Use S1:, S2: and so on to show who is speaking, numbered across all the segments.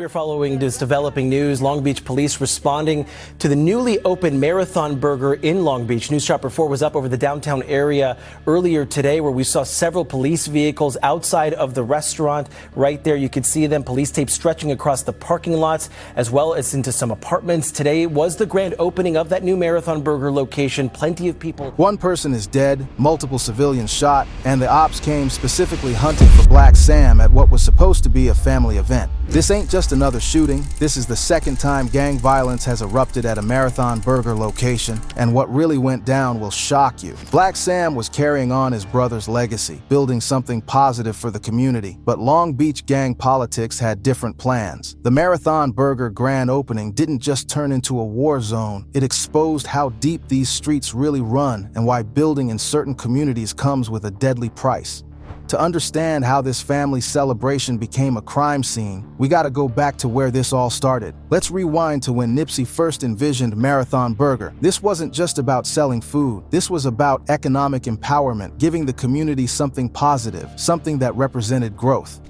S1: We're following this developing news. Long Beach police responding to the newly opened Marathon Burger in Long Beach. News Chopper 4 was up over the downtown area earlier today where we saw several police vehicles outside of the restaurant. Right there, you could see them. Police tape stretching across the parking lots as well as into some apartments. Today was the grand opening of that new Marathon Burger location. Plenty of people.
S2: One person is dead, multiple civilians shot, and the Opps came specifically hunting for Blacc Sam at what was supposed to be a family event. This ain't just another shooting. This is the second time gang violence has erupted at a Marathon Burger location, and what really went down will shock you. Blacc Sam was carrying on his brother's legacy, building something positive for the community, but Long Beach gang politics had different plans. The Marathon Burger grand opening didn't just turn into a war zone, it exposed how deep these streets really run and why building in certain communities comes with a deadly price. To understand how this family celebration became a crime scene, we gotta go back to where this all started. Let's rewind to when Nipsey first envisioned Marathon Burger. This wasn't just about selling food. This was about economic empowerment, giving the community something positive, something that represented growth.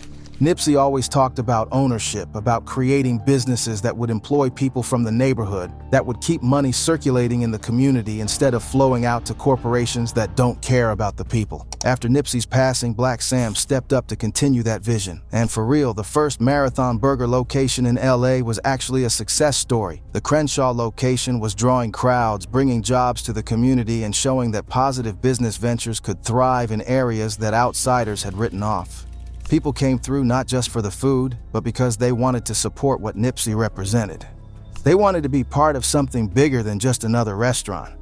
S2: Nipsey always talked about ownership, about creating businesses that would employ people from the neighborhood, that would keep money circulating in the community instead of flowing out to corporations that don't care about the people. After Nipsey's passing, Blacc Sam stepped up to continue that vision. And for real, the first Marathon Burger location in LA was actually a success story. The Crenshaw location was drawing crowds, bringing jobs to the community, and showing that positive business ventures could thrive in areas that outsiders had written off. People came through not just for the food, but because they wanted to support what Nipsey represented. They wanted to be part of something bigger than just another restaurant.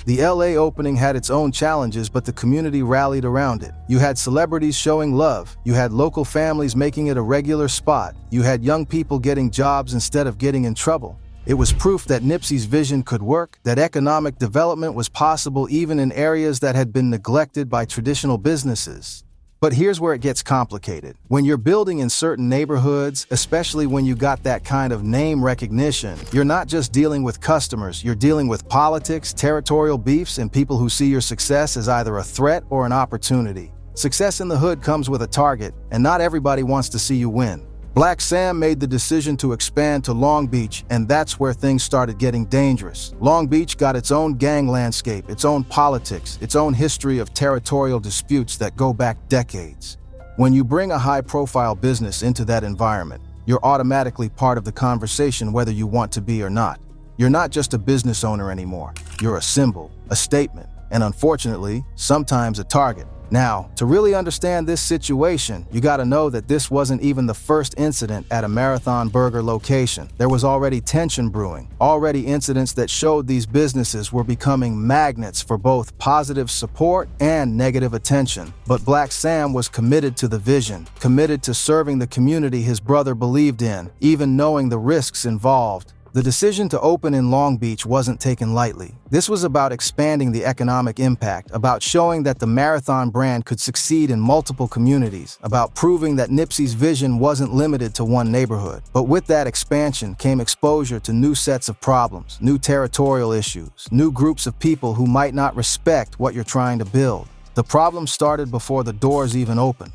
S2: The LA opening had its own challenges, but the community rallied around it. You had celebrities showing love. You had local families making it a regular spot. You had young people getting jobs instead of getting in trouble. It was proof that Nipsey's vision could work, that economic development was possible even in areas that had been neglected by traditional businesses. But here's where it gets complicated. When you're building in certain neighborhoods, especially when you got that kind of name recognition, you're not just dealing with customers, you're dealing with politics, territorial beefs, and people who see your success as either a threat or an opportunity. Success in the hood comes with a target, and not everybody wants to see you win. Blacc Sam made the decision to expand to Long Beach, and that's where things started getting dangerous. Long Beach got its own gang landscape, its own politics, its own history of territorial disputes that go back decades. When you bring a high-profile business into that environment, you're automatically part of the conversation whether you want to be or not. You're not just a business owner anymore. You're a symbol, a statement, and unfortunately, sometimes a target. Now, to really understand this situation, you gotta know that this wasn't even the first incident at a Marathon Burger location. There was already tension brewing, already incidents that showed these businesses were becoming magnets for both positive support and negative attention. But Blacc Sam was committed to the vision, committed to serving the community his brother believed in, even knowing the risks involved. The decision to open in Long Beach wasn't taken lightly. This was about expanding the economic impact, about showing that the Marathon brand could succeed in multiple communities, about proving that Nipsey's vision wasn't limited to one neighborhood. But with that expansion came exposure to new sets of problems, new territorial issues, new groups of people who might not respect what you're trying to build. The problem started before the doors even opened.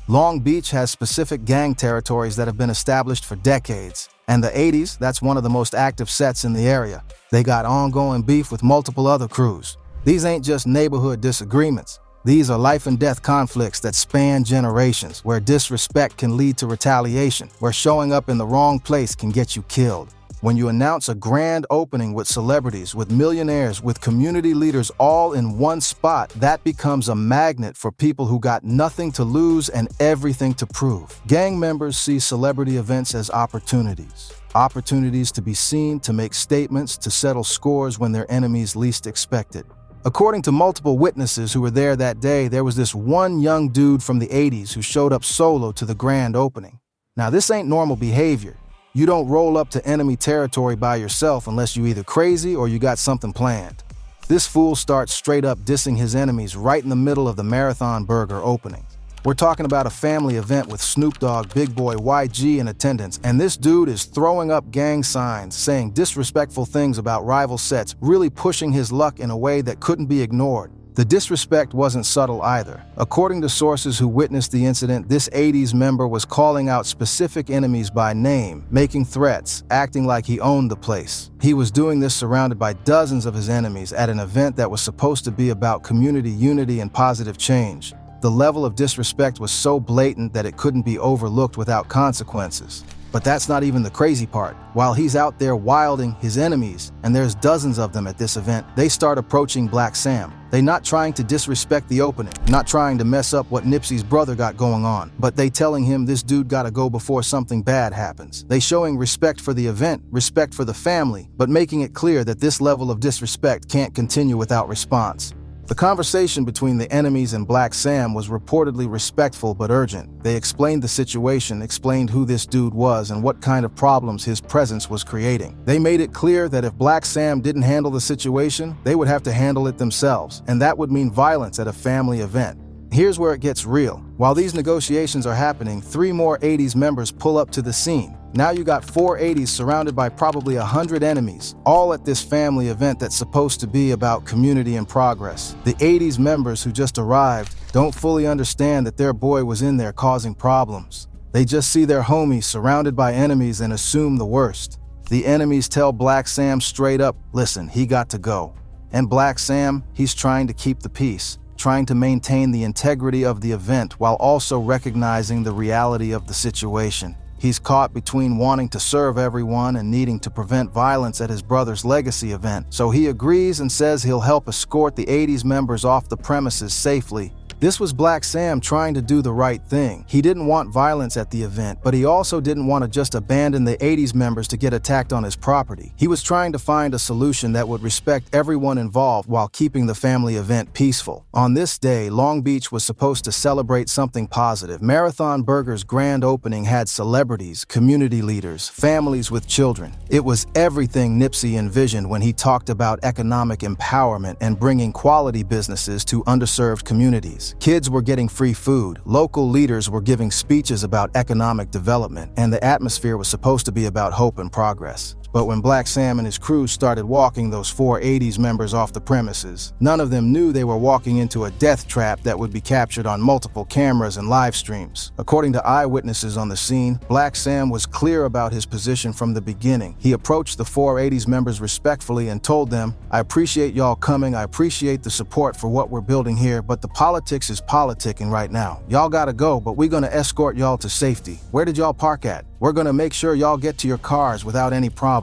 S2: Long Beach has specific gang territories that have been established for decades. And the 80s, that's one of the most active sets in the area. They got ongoing beef with multiple other crews. These ain't just neighborhood disagreements. These are life and death conflicts that span generations, where disrespect can lead to retaliation, where showing up in the wrong place can get you killed. When you announce a grand opening with celebrities, with millionaires, with community leaders all in one spot, that becomes a magnet for people who got nothing to lose and everything to prove. Gang members see celebrity events as opportunities. Opportunities to be seen, to make statements, to settle scores when their enemies least expect it. According to multiple witnesses who were there that day, there was this one young dude from the 80s who showed up solo to the grand opening. Now, this ain't normal behavior. You don't roll up to enemy territory by yourself unless you either crazy or you got something planned. This fool starts straight up dissing his enemies right in the middle of the Marathon Burger opening. We're talking about a family event with Snoop Dogg, Big Boy, YG in attendance, and this dude is throwing up gang signs, saying disrespectful things about rival sets, really pushing his luck in a way that couldn't be ignored. The disrespect wasn't subtle either. According to sources who witnessed the incident, this 80s member was calling out specific enemies by name, making threats, acting like he owned the place. He was doing this surrounded by dozens of his enemies at an event that was supposed to be about community unity and positive change. The level of disrespect was so blatant that it couldn't be overlooked without consequences. But that's not even the crazy part. While he's out there wilding his enemies, and there's dozens of them at this event, they start approaching Blacc Sam. They not trying to disrespect the opening, not trying to mess up what Nipsey's brother got going on, but they telling him this dude gotta go before something bad happens. They showing respect for the event, respect for the family, but making it clear that this level of disrespect can't continue without response. The conversation between the enemies and Blacc Sam was reportedly respectful but urgent. They explained the situation, explained who this dude was and what kind of problems his presence was creating. They made it clear that if Blacc Sam didn't handle the situation, they would have to handle it themselves, and that would mean violence at a family event. Here's where it gets real. While these negotiations are happening, 3 more 80s members pull up to the scene. Now you got 4 80s surrounded by probably 100 enemies, all at this family event that's supposed to be about community and progress. The 80s members who just arrived don't fully understand that their boy was in there causing problems. They just see their homies surrounded by enemies and assume the worst. The enemies tell Blacc Sam straight up, listen, he got to go. And Blacc Sam, he's trying to keep the peace, trying to maintain the integrity of the event while also recognizing the reality of the situation. He's caught between wanting to serve everyone and needing to prevent violence at his brother's legacy event, so he agrees and says he'll help escort the 80s members off the premises safely. This was Blacc Sam trying to do the right thing. He didn't want violence at the event, but he also didn't want to just abandon the 80s members to get attacked on his property. He was trying to find a solution that would respect everyone involved while keeping the family event peaceful. On this day, Long Beach was supposed to celebrate something positive. Marathon Burger's grand opening had celebrities, community leaders, families with children. It was everything Nipsey envisioned when he talked about economic empowerment and bringing quality businesses to underserved communities. Kids were getting free food, local leaders were giving speeches about economic development, and the atmosphere was supposed to be about hope and progress. But when Blacc Sam and his crew started walking those 4 80s members off the premises, none of them knew they were walking into a death trap that would be captured on multiple cameras and live streams. According to eyewitnesses on the scene, Blacc Sam was clear about his position from the beginning. He approached the 4 80s members respectfully and told them, I appreciate y'all coming, I appreciate the support for what we're building here, but the politics is politicking right now. Y'all gotta go, but we're gonna escort y'all to safety. Where did y'all park at? We're gonna make sure y'all get to your cars without any problems.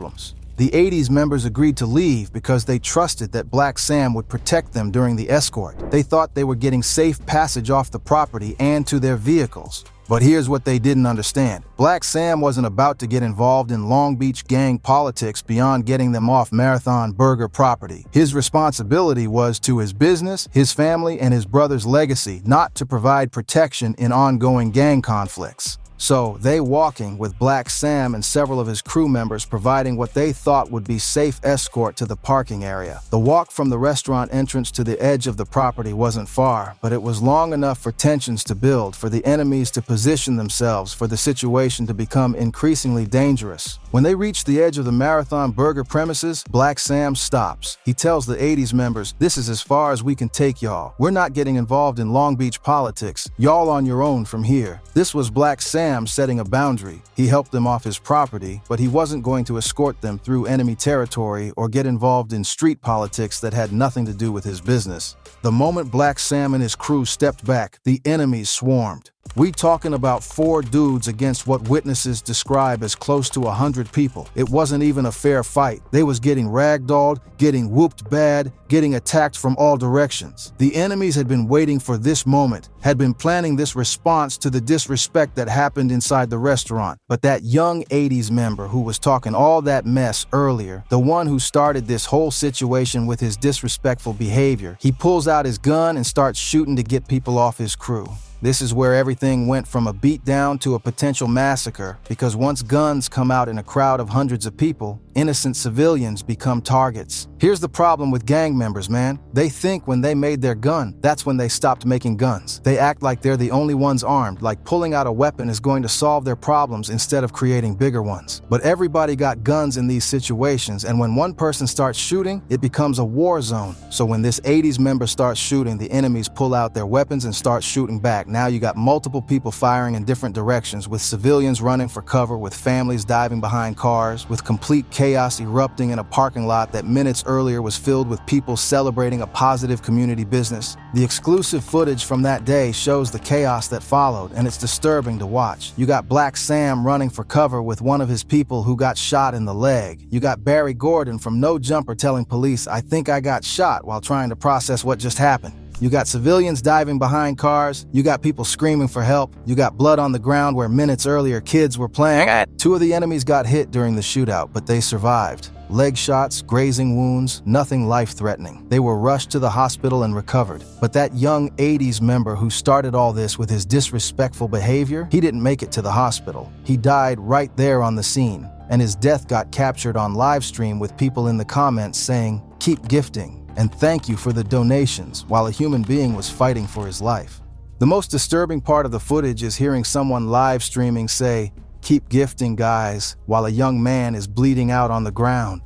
S2: The 80s members agreed to leave because they trusted that Blacc Sam would protect them during the escort. They thought they were getting safe passage off the property and to their vehicles. But here's what they didn't understand. Blacc Sam wasn't about to get involved in Long Beach gang politics beyond getting them off Marathon Burger property. His responsibility was to his business, his family, and his brother's legacy, not to provide protection in ongoing gang conflicts. So, they walking with Blacc Sam and several of his crew members providing what they thought would be safe escort to the parking area. The walk from the restaurant entrance to the edge of the property wasn't far, but it was long enough for tensions to build, for the enemies to position themselves, for the situation to become increasingly dangerous. When they reach the edge of the Marathon Burger premises, Blacc Sam stops. He tells the 80s members, this is as far as we can take y'all. We're not getting involved in Long Beach politics. Y'all on your own from here. This was Blacc Sam setting a boundary. He helped them off his property, but he wasn't going to escort them through enemy territory or get involved in street politics that had nothing to do with his business. The moment Blacc Sam and his crew stepped back, the enemies swarmed. We talking about 4 dudes against what witnesses describe as close to 100 people. It wasn't even a fair fight. They was getting ragdolled, getting whooped bad, getting attacked from all directions. The enemies had been waiting for this moment, had been planning this response to the disrespect that happened inside the restaurant. But that young 80s member who was talking all that mess earlier, the one who started this whole situation with his disrespectful behavior, he pulls out his gun and starts shooting to get people off his crew. This is where everything went from a beatdown to a potential massacre, because once guns come out in a crowd of hundreds of people, innocent civilians become targets. Here's the problem with gang members, man. They think when they made their gun, that's when they stopped making guns. They act like they're the only ones armed, like pulling out a weapon is going to solve their problems instead of creating bigger ones. But everybody got guns in these situations, and when one person starts shooting, it becomes a war zone. So when this 80s member starts shooting, the enemies pull out their weapons and start shooting back. Now you got multiple people firing in different directions, with civilians running for cover, with families diving behind cars, with complete chaos erupting in a parking lot that minutes earlier was filled with people celebrating a positive community business. The exclusive footage from that day shows the chaos that followed, and it's disturbing to watch. You got Blacc Sam running for cover with one of his people who got shot in the leg. You got Barry Gordon from No Jumper telling police, "I think I got shot," while trying to process what just happened. You got civilians diving behind cars, you got people screaming for help, you got blood on the ground where minutes earlier kids were playing. Two of the enemies got hit during the shootout, but they survived. Leg shots, grazing wounds, nothing life-threatening. They were rushed to the hospital and recovered. But that young 80s member who started all this with his disrespectful behavior, he didn't make it to the hospital. He died right there on the scene, and his death got captured on live stream with people in the comments saying, "Keep gifting," and "Thank you for the donations," while a human being was fighting for his life. The most disturbing part of the footage is hearing someone live streaming say, "Keep gifting, guys," while a young man is bleeding out on the ground.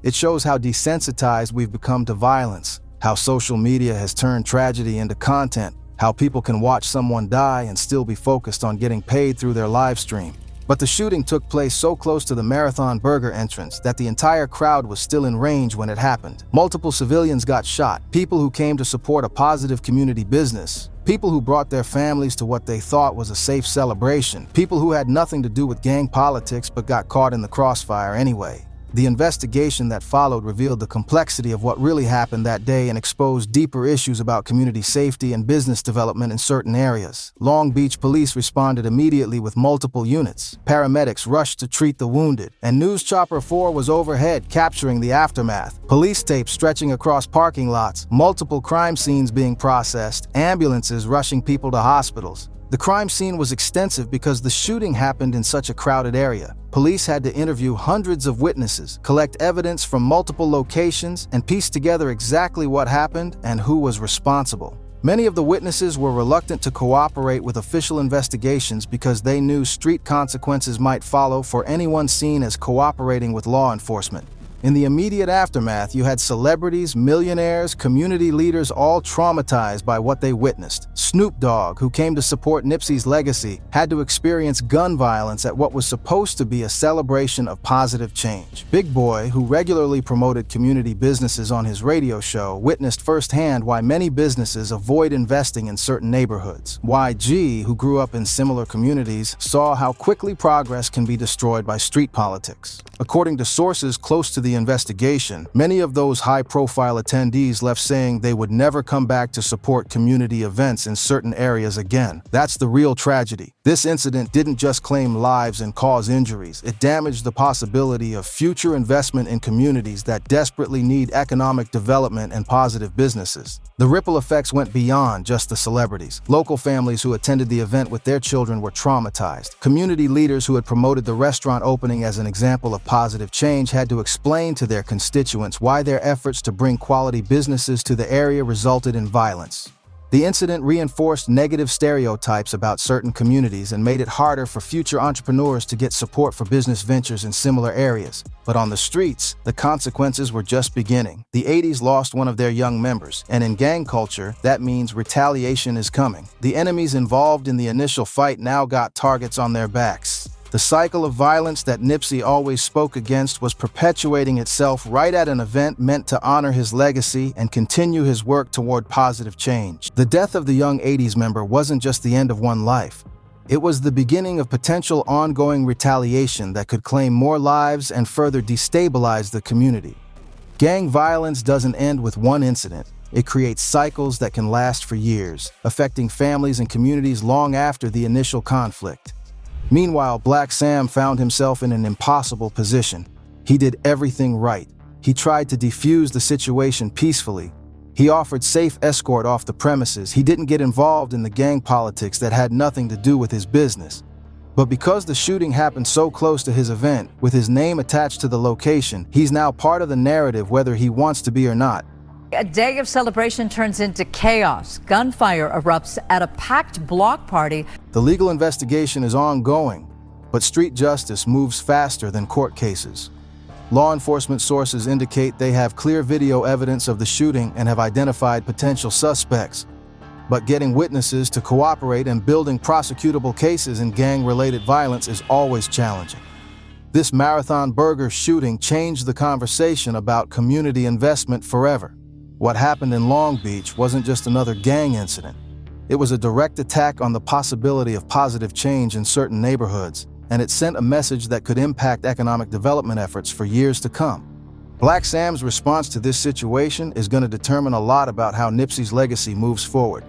S2: It shows how desensitized we've become to violence, how social media has turned tragedy into content, how people can watch someone die and still be focused on getting paid through their live stream. But the shooting took place so close to the Marathon Burger entrance that the entire crowd was still in range when it happened. Multiple civilians got shot, people who came to support a positive community business, people who brought their families to what they thought was a safe celebration, people who had nothing to do with gang politics but got caught in the crossfire anyway. The investigation that followed revealed the complexity of what really happened that day and exposed deeper issues about community safety and business development in certain areas. Long Beach police responded immediately with multiple units. Paramedics rushed to treat the wounded, and News Chopper 4 was overhead capturing the aftermath. Police tape stretching across parking lots, multiple crime scenes being processed, ambulances rushing people to hospitals. The crime scene was extensive because the shooting happened in such a crowded area. Police had to interview hundreds of witnesses, collect evidence from multiple locations, and piece together exactly what happened and who was responsible. Many of the witnesses were reluctant to cooperate with official investigations because they knew street consequences might follow for anyone seen as cooperating with law enforcement. In the immediate aftermath, you had celebrities, millionaires, community leaders all traumatized by what they witnessed. Snoop Dogg, who came to support Nipsey's legacy, had to experience gun violence at what was supposed to be a celebration of positive change. Big Boy, who regularly promoted community businesses on his radio show, witnessed firsthand why many businesses avoid investing in certain neighborhoods. YG, who grew up in similar communities, saw how quickly progress can be destroyed by street politics. According to sources close to the investigation, many of those high-profile attendees left saying they would never come back to support community events in certain areas again. That's the real tragedy. This incident didn't just claim lives and cause injuries. It damaged the possibility of future investment in communities that desperately need economic development and positive businesses. The ripple effects went beyond just the celebrities. Local families who attended the event with their children were traumatized. Community leaders who had promoted the restaurant opening as an example of positive change had to explain to their constituents why their efforts to bring quality businesses to the area resulted in violence. The incident reinforced negative stereotypes about certain communities and made it harder for future entrepreneurs to get support for business ventures in similar areas. But on the streets, the consequences were just beginning. The 80s lost one of their young members, and in gang culture, that means retaliation is coming. The enemies involved in the initial fight now got targets on their backs. The cycle of violence that Nipsey always spoke against was perpetuating itself right at an event meant to honor his legacy and continue his work toward positive change. The death of the young 80s member wasn't just the end of one life. It was the beginning of potential ongoing retaliation that could claim more lives and further destabilize the community. Gang violence doesn't end with one incident. It creates cycles that can last for years, affecting families and communities long after the initial conflict. Meanwhile, Blacc Sam found himself in an impossible position. He did everything right. He tried to defuse the situation peacefully, He offered safe escort off the premises. He didn't get involved in the gang politics that had nothing to do with his business. But because the shooting happened so close to his event, with his name attached to the location, he's now part of the narrative whether he wants to be or not.
S3: A day of celebration turns into chaos. Gunfire erupts at a packed block party.
S2: The legal investigation is ongoing, but street justice moves faster than court cases. Law enforcement sources indicate they have clear video evidence of the shooting and have identified potential suspects. But getting witnesses to cooperate and building prosecutable cases in gang-related violence is always challenging. This Marathon Burger shooting changed the conversation about community investment forever. What happened in Long Beach wasn't just another gang incident. It was a direct attack on the possibility of positive change in certain neighborhoods, and it sent a message that could impact economic development efforts for years to come. Blacc Sam's response to this situation is going to determine a lot about how Nipsey's legacy moves forward.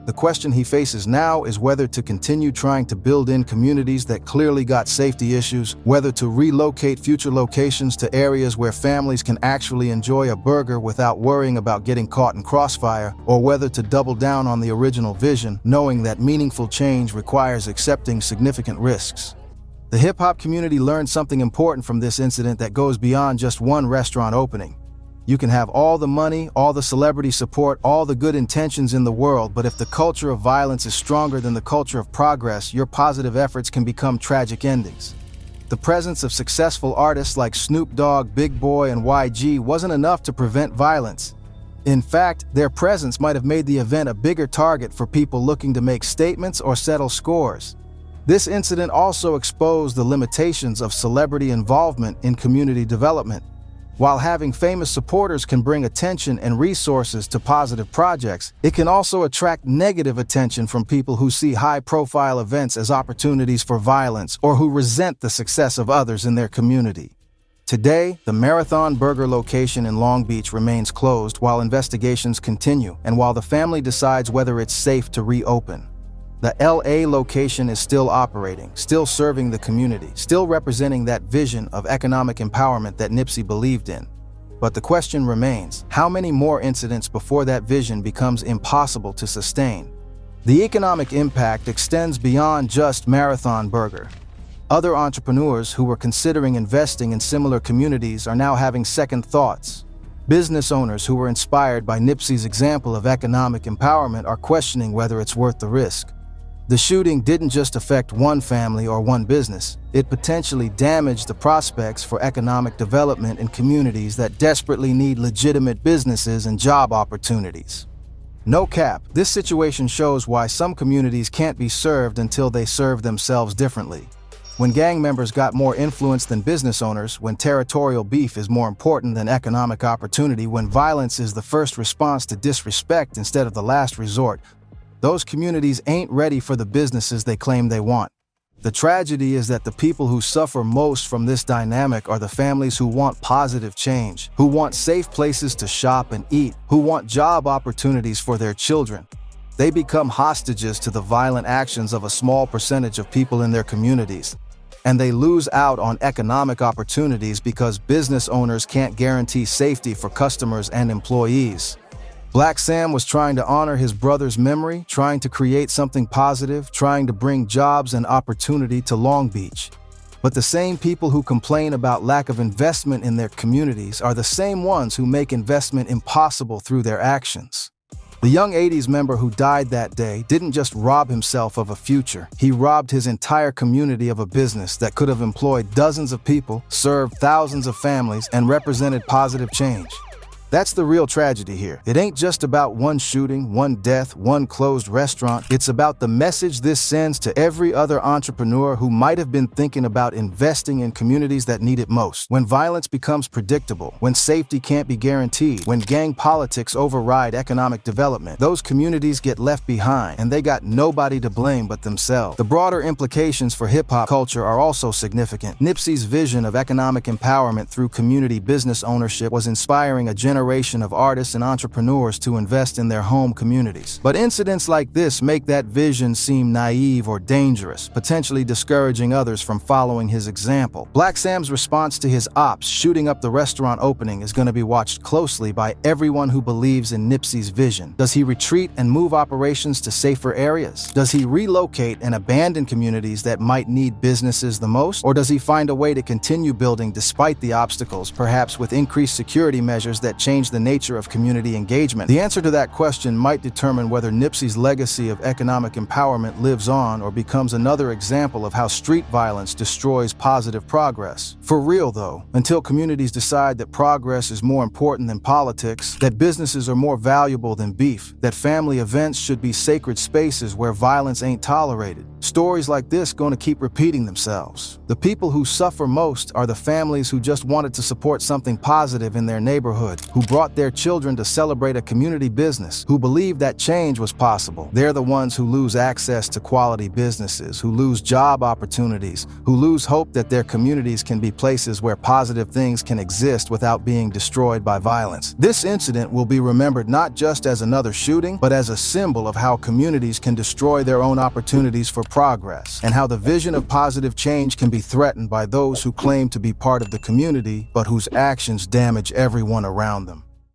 S2: The question he faces now is whether to continue trying to build in communities that clearly got safety issues, whether to relocate future locations to areas where families can actually enjoy a burger without worrying about getting caught in crossfire, or whether to double down on the original vision, knowing that meaningful change requires accepting significant risks. The hip-hop community learned something important from this incident that goes beyond just one restaurant opening. You can have all the money, all the celebrity support, all the good intentions in the world, but if the culture of violence is stronger than the culture of progress, your positive efforts can become tragic endings. The presence of successful artists like Snoop Dogg, Big Boy, and YG wasn't enough to prevent violence. In fact, their presence might have made the event a bigger target for people looking to make statements or settle scores. This incident also exposed the limitations of celebrity involvement in community development. While having famous supporters can bring attention and resources to positive projects, it can also attract negative attention from people who see high-profile events as opportunities for violence or who resent the success of others in their community. Today, the Marathon Burger location in Long Beach remains closed while investigations continue and while the family decides whether it's safe to reopen. The LA location is still operating, still serving the community, still representing that vision of economic empowerment that Nipsey believed in. But the question remains, how many more incidents before that vision becomes impossible to sustain? The economic impact extends beyond just Marathon Burger. Other entrepreneurs who were considering investing in similar communities are now having second thoughts. Business owners who were inspired by Nipsey's example of economic empowerment are questioning whether it's worth the risk. The shooting didn't just affect one family or one business. It potentially damaged the prospects for economic development in communities that desperately need legitimate businesses and job opportunities. No cap, this situation shows why some communities can't be served until they serve themselves differently. When gang members got more influence than business owners, when territorial beef is more important than economic opportunity, when violence is the first response to disrespect instead of the last resort, those communities ain't ready for the businesses they claim they want. The tragedy is that the people who suffer most from this dynamic are the families who want positive change, who want safe places to shop and eat, who want job opportunities for their children. They become hostages to the violent actions of a small percentage of people in their communities, and they lose out on economic opportunities because business owners can't guarantee safety for customers and employees. Blacc Sam was trying to honor his brother's memory, trying to create something positive, trying to bring jobs and opportunity to Long Beach. But the same people who complain about lack of investment in their communities are the same ones who make investment impossible through their actions. The young 80s member who died that day didn't just rob himself of a future. He robbed his entire community of a business that could have employed dozens of people, served thousands of families, and represented positive change. That's the real tragedy here. It ain't just about one shooting, one death, one closed restaurant. It's about the message this sends to every other entrepreneur who might have been thinking about investing in communities that need it most. When violence becomes predictable, when safety can't be guaranteed, when gang politics override economic development, those communities get left behind and they got nobody to blame but themselves. The broader implications for hip-hop culture are also significant. Nipsey's vision of economic empowerment through community business ownership was inspiring a generation generation of artists and entrepreneurs to invest in their home communities. But incidents like this make that vision seem naive or dangerous, potentially discouraging others from following his example. Blacc Sam's response to his Opps shooting up the restaurant opening is going to be watched closely by everyone who believes in Nipsey's vision. Does he retreat and move operations to safer areas? Does he relocate and abandon communities that might need businesses the most? Or does he find a way to continue building despite the obstacles, perhaps with increased security measures that change the nature of community engagement? The answer to that question might determine whether Nipsey's legacy of economic empowerment lives on or becomes another example of how street violence destroys positive progress. For real though, until communities decide that progress is more important than politics, that businesses are more valuable than beef, that family events should be sacred spaces where violence ain't tolerated, stories like this going to keep repeating themselves. The people who suffer most are the families who just wanted to support something positive in their neighborhood, who brought their children to celebrate a community business, who believed that change was possible. They're the ones who lose access to quality businesses, who lose job opportunities, who lose hope that their communities can be places where positive things can exist without being destroyed by violence. This incident will be remembered not just as another shooting, but as a symbol of how communities can destroy their own opportunities for progress, and how the vision of positive change can be threatened by those who claim to be part of the community, but whose actions damage everyone around them.